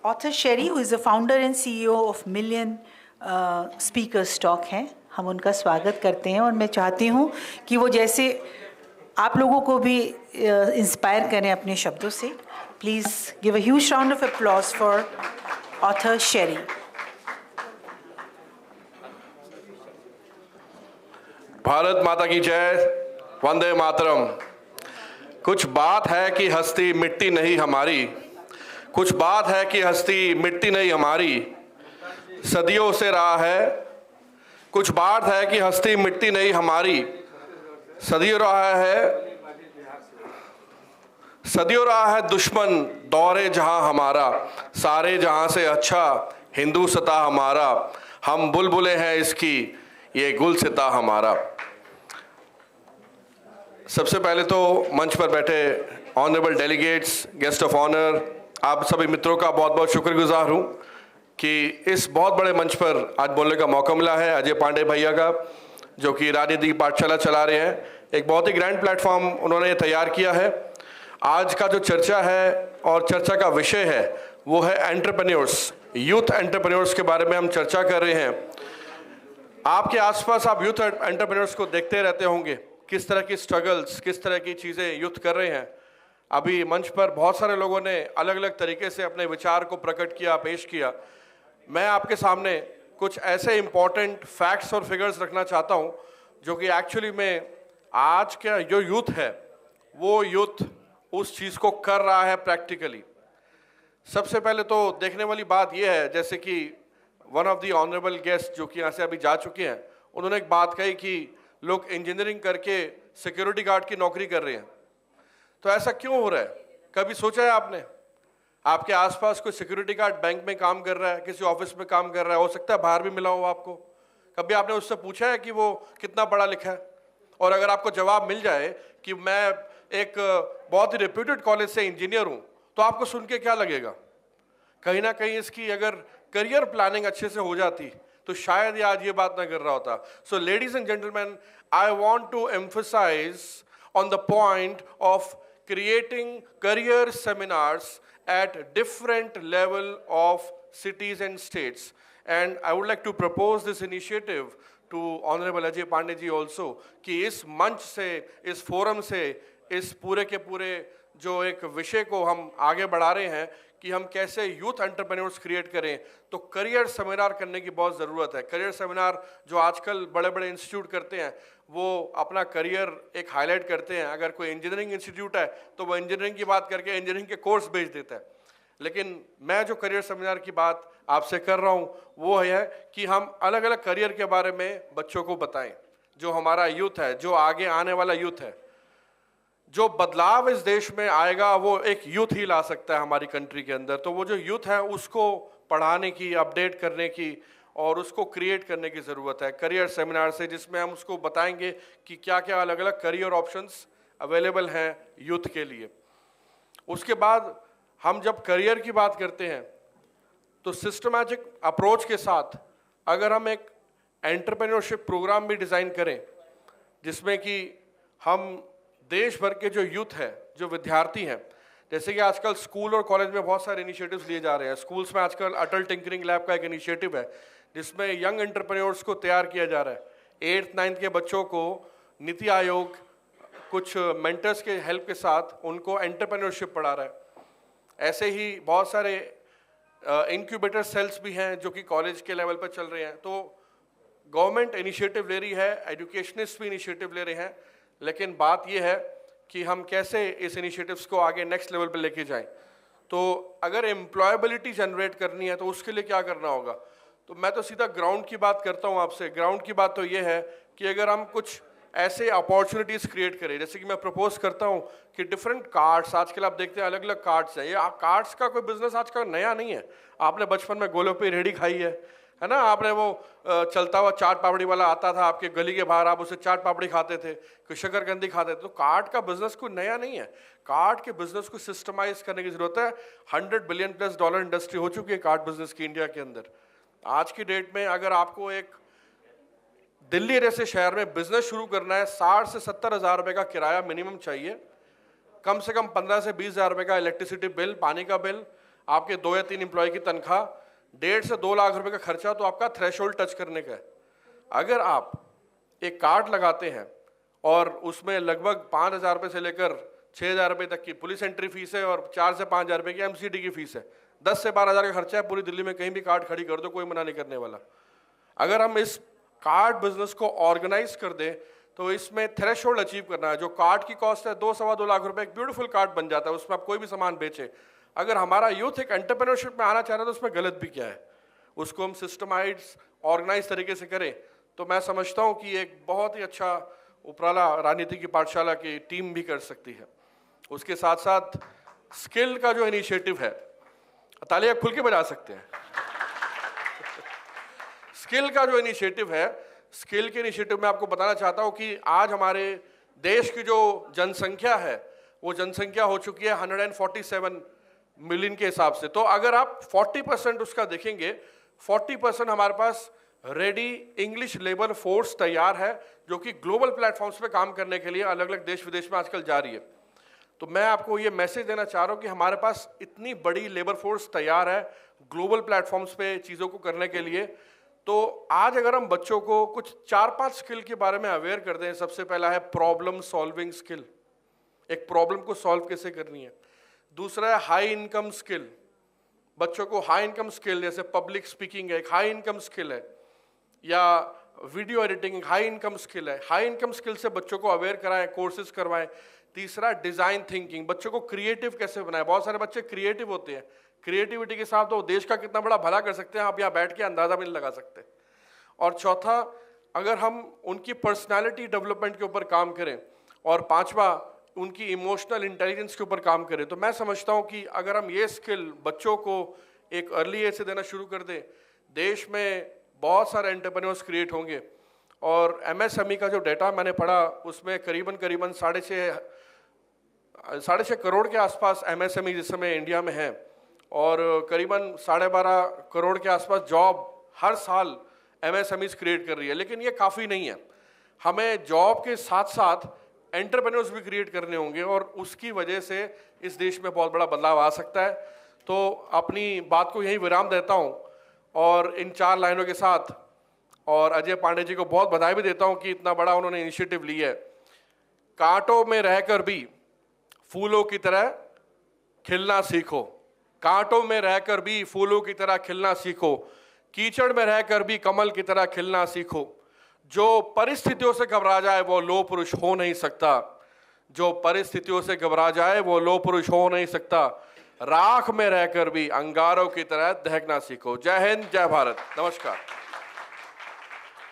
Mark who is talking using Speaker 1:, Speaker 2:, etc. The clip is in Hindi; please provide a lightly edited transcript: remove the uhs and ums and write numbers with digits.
Speaker 1: Author Sherry, who is the founder and CEO of Million Speakers Talk हैं, हम उनका स्वागत करते हैं और मैं चाहती हूँ कि वो जैसे आप लोगों को भी इंस्पायर करें अपने शब्दों से. Please give a huge round of applause for author Sherry.
Speaker 2: Bharat माता की जय, वंदे मातरम. कुछ बात है कि हस्ती मिट्टी नहीं हमारी, कुछ बात है कि हस्ती मिट्टी नहीं हमारी, सदियों से रहा है. कुछ बात है कि हस्ती मिट्टी नहीं हमारी, सदियों रहा है दुश्मन दौरे जहां हमारा, सारे जहां से अच्छा हिंदू सता हमारा. हम बुलबुलें हैं इसकी, ये गुल सिता हमारा. सबसे पहले तो मंच पर बैठे honourable delegates, guest of honour, आप सभी मित्रों का बहुत बहुत शुक्रगुजार हूं कि इस बहुत बड़े मंच पर आज बोलने का मौका मिला है. अजय पांडे भैया का, जो कि राजनीति की पाठशाला चला रहे हैं, एक बहुत ही ग्रैंड प्लेटफॉर्म उन्होंने तैयार किया है. आज का जो चर्चा है और चर्चा का विषय है वो है एंटरप्रेन्योर्स, यूथ एंटरप्रेन्योर्स के बारे में हम चर्चा कर रहे हैं. आपके आसपास आप यूथ एंटरप्रेन्योर्स को देखते रहते होंगे, किस तरह की स्ट्रगल्स, किस तरह की चीज़ें यूथ कर रहे हैं. अभी मंच पर बहुत सारे लोगों ने अलग अलग तरीके से अपने विचार को प्रकट किया, पेश किया. मैं आपके सामने कुछ ऐसे इम्पॉर्टेंट फैक्ट्स और फिगर्स रखना चाहता हूं जो कि एक्चुअली में आज का जो यूथ है वो यूथ उस चीज़ को कर रहा है प्रैक्टिकली. सबसे पहले तो देखने वाली बात यह है, जैसे कि one of the honourable guest जो कि यहाँ से अभी जा चुके हैं, उन्होंने एक बात कही कि लोग इंजीनियरिंग करके सिक्योरिटी गार्ड की नौकरी कर रहे हैं. तो ऐसा क्यों हो रहा है? कभी सोचा है आपने? आपके आसपास कोई सिक्योरिटी गार्ड बैंक में काम कर रहा है, किसी ऑफिस में काम कर रहा है, हो सकता है बाहर भी मिला हो आपको. कभी आपने उससे पूछा है कि वो कितना पढ़ा लिखा है? और अगर आपको जवाब मिल जाए कि मैं एक बहुत ही रेप्यूटेड कॉलेज से इंजीनियर हूँ, तो आपको सुन के क्या लगेगा? कहीं ना कहीं इसकी अगर करियर प्लानिंग अच्छे से हो जाती तो शायद ये आज ये बात ना कर रहा होता. So ladies and gentlemen, I want to emphasise on the point of creating career seminars at different level of cities and states, and I would like to propose this initiative to Honorable Ajay Pandey ji also कि इस मंच से, इस फोरम से, इस पूरे के पूरे जो एक विषय को हम आगे बढ़ा रहे हैं कि हम कैसे यूथ एंटरप्रेन्योर्स क्रिएट करें, तो करियर सेमिनार करने की बहुत ज़रूरत है. करियर सेमिनार जो आजकल बड़े बड़े इंस्टीट्यूट करते हैं वो अपना करियर एक हाईलाइट करते हैं. अगर कोई इंजीनियरिंग इंस्टीट्यूट है तो वो इंजीनियरिंग की बात करके इंजीनियरिंग के कोर्स भेज देता है. लेकिन मैं जो करियर सेमिनार की बात आपसे कर रहा हूँ वो है कि हम अलग अलग करियर के बारे में बच्चों को बताएं. जो हमारा यूथ है, जो आगे आने वाला यूथ है, जो बदलाव इस देश में आएगा वो एक यूथ ही ला सकता है हमारी कंट्री के अंदर. तो वो जो यूथ है उसको पढ़ाने की, अपडेट करने की और उसको क्रिएट करने की ज़रूरत है करियर सेमिनार से, जिसमें हम उसको बताएंगे कि क्या क्या अलग अलग करियर ऑप्शंस अवेलेबल हैं यूथ के लिए. उसके बाद हम जब करियर की बात करते हैं तो सिस्टमैटिक अप्रोच के साथ अगर हम एक एंटरप्रेन्योरशिप प्रोग्राम भी डिज़ाइन करें जिसमें कि हम देश भर के जो यूथ है, जो विद्यार्थी हैं, जैसे कि आजकल स्कूल और कॉलेज में बहुत सारे इनिशिएटिव्स लिए जा रहे हैं. स्कूल्स में आजकल अटल टिंकरिंग लैब का एक इनिशिएटिव है जिसमें यंग एंटरप्रेन्योर्स को तैयार किया जा रहा है. 8th 9th के बच्चों को नीति आयोग कुछ मेंटर्स के हेल्प के साथ उनको एंटरप्रेन्योरशिप पढ़ा रहा है. ऐसे ही बहुत सारे इंक्यूबेटर सेल्स भी हैं जो कि कॉलेज के लेवल पर चल रहे हैं. तो गवर्नमेंट इनिशिएटिव ले रही है, एजुकेशनिस्ट भी इनिशिएटिव ले रहे हैं, लेकिन बात यह है कि हम कैसे इस इनिशिएटिव्स को आगे नेक्स्ट लेवल पे लेके जाएं. तो अगर एम्प्लॉयबिलिटी जनरेट करनी है तो उसके लिए क्या करना होगा? तो मैं तो सीधा ग्राउंड की बात करता हूं आपसे. ग्राउंड की बात तो ये है कि अगर हम कुछ ऐसे अपॉर्चुनिटीज़ क्रिएट करें, जैसे कि मैं प्रपोज करता हूं कि डिफरेंट कार्ड्स, आजकल आप देखते हैं अलग अलग कार्ड्स हैं. ये कार्ड्स का कोई बिजनेस आज का नया नहीं है. आपने बचपन में गोलों पे रेहड़ी खाई है ना? आपने वो चलता हुआ चाट पापड़ी वाला आता था आपके गली के बाहर, आप उसे चाट पापड़ी खाते थे, कोई शकरकंदी खाते थे. तो कार्ड का बिजनेस कोई नया नहीं है. कार्ड के बिजनेस को सिस्टमाइज करने की जरूरत है. $100 बिलियन+ इंडस्ट्री हो चुकी है कार्ड बिजनेस की इंडिया के अंदर. आज की डेट में अगर आपको एक दिल्ली जैसे शहर में बिजनेस शुरू करना है, 60 से 70 हज़ार रुपये का किराया मिनिमम चाहिए, कम से कम 15 से 20 हज़ार रुपये का इलेक्ट्रिसिटी बिल, पानी का बिल. आपके 2 या 3 एम्प्लॉय की तनख्वाह, 1.5 से 2 लाख रुपए का खर्चा तो आपका थ्रेशोल्ड टच करने का है। अगर आप एक कार्ड लगाते हैं और उसमें लगभग 5,000 रुपये से लेकर 6,000 रुपये तक की पुलिस एंट्री फीस है और 4 से 5,000 रुपये की एमसीडी की फीस है, 10 से 12,000 का खर्चा है, पूरी दिल्ली में कहीं भी कार्ड खड़ी कर दो, कोई मना नहीं करने वाला। अगर हम इस कार्ड बिजनेस को ऑर्गेनाइज कर दें तो इसमें थ्रेशोल्ड अचीव करना है। जो कार्ड की कॉस्ट है 2-2.25 लाख रुपए, एक ब्यूटीफुल कार्ड बन जाता है, उसमें आप कोई भी सामान बेचें। अगर हमारा यूथ एक एंटरप्रेन्योरशिप में आना चाह रहा है तो उसमें गलत भी क्या है, उसको हम सिस्टमाइज ऑर्गेनाइज तरीके से करें तो मैं समझता हूँ कि एक बहुत ही अच्छा उपराला राजनीति की पाठशाला की टीम भी कर सकती है। उसके साथ साथ स्किल का जो इनिशिएटिव है, तालियां खुल के बजा सकते हैं। स्किल का जो इनिशिएटिव है, स्किल के इनिशिएटिव में आपको बताना चाहता हूं कि आज हमारे देश की जो जनसंख्या है वो जनसंख्या हो चुकी है 147 मिलियन के हिसाब से। तो अगर आप 40% उसका देखेंगे, 40% हमारे पास रेडी इंग्लिश लेबर फोर्स तैयार है जो कि ग्लोबल प्लेटफॉर्म्स पे काम करने के लिए अलग अलग देश विदेश में आजकल जा रही है। तो मैं आपको ये मैसेज देना चाह रहा हूँ कि हमारे पास इतनी बड़ी लेबर फोर्स तैयार है ग्लोबल प्लेटफॉर्म्स पे चीज़ों को करने के लिए। तो आज अगर हम बच्चों को कुछ 4-5 स्किल के बारे में अवेयर कर दें, सबसे पहला है प्रॉब्लम सॉल्विंग स्किल, एक प्रॉब्लम को सॉल्व कैसे करनी है। दूसरा है हाई इनकम स्किल, बच्चों को हाई इनकम स्किल जैसे पब्लिक स्पीकिंग है, एक हाई इनकम स्किल है, या वीडियो एडिटिंग एक हाई इनकम स्किल है। हाई इनकम स्किल से बच्चों को अवेयर कराएं, कोर्सेज करवाएं। तीसरा डिजाइन थिंकिंग, बच्चों को क्रिएटिव कैसे बनाएं। बहुत सारे बच्चे क्रिएटिव होते हैं, क्रिएटिविटी के साथ तो देश का कितना बड़ा भला कर सकते हैं, आप यहाँ बैठ के अंदाजा भी नहीं लगा सकते। और चौथा, अगर हम उनकी पर्सनालिटी डेवलपमेंट के ऊपर काम करें, और पांचवा उनकी इमोशनल इंटेलिजेंस के ऊपर काम करें, तो मैं समझता हूँ कि अगर हम ये स्किल बच्चों को एक अर्ली एज से देना शुरू कर दें, देश में बहुत सारे एंटरप्रेन्योर्स क्रिएट होंगे। और एमएसएमई का जो डेटा मैंने पढ़ा उसमें करीबन 6.5 करोड़ के आसपास एमएसएमई जिस समय इंडिया में है, और करीबन 12.5 करोड़ के आसपास जॉब हर साल एमएसएमईज क्रिएट कर रही है। लेकिन ये काफ़ी नहीं है, हमें जॉब के साथ साथ एंटरप्रेन्योर्स भी क्रिएट करने होंगे, और उसकी वजह से इस देश में बहुत बड़ा बदलाव आ सकता है। तो अपनी बात को यहीं विराम देता हूँ और इन 4 लाइनों के साथ, और अजय पांडे जी को बहुत बधाई भी देता हूँ कि इतना बड़ा उन्होंने इनिशिएटिव लिया है। कांटों में रहकर भी फूलों की तरह खिलना सीखो, कांटों में रहकर भी फूलों की तरह खिलना सीखो, कीचड़ में रहकर भी कमल की तरह खिलना सीखो। जो परिस्थितियों से घबरा जाए वो लो पुरुष हो नहीं सकता, जो परिस्थितियों से घबरा जाए वो लो पुरुष हो नहीं सकता। राख में रहकर भी अंगारों की तरह दहकना सीखो। जय हिंद, जय भारत, नमस्कार।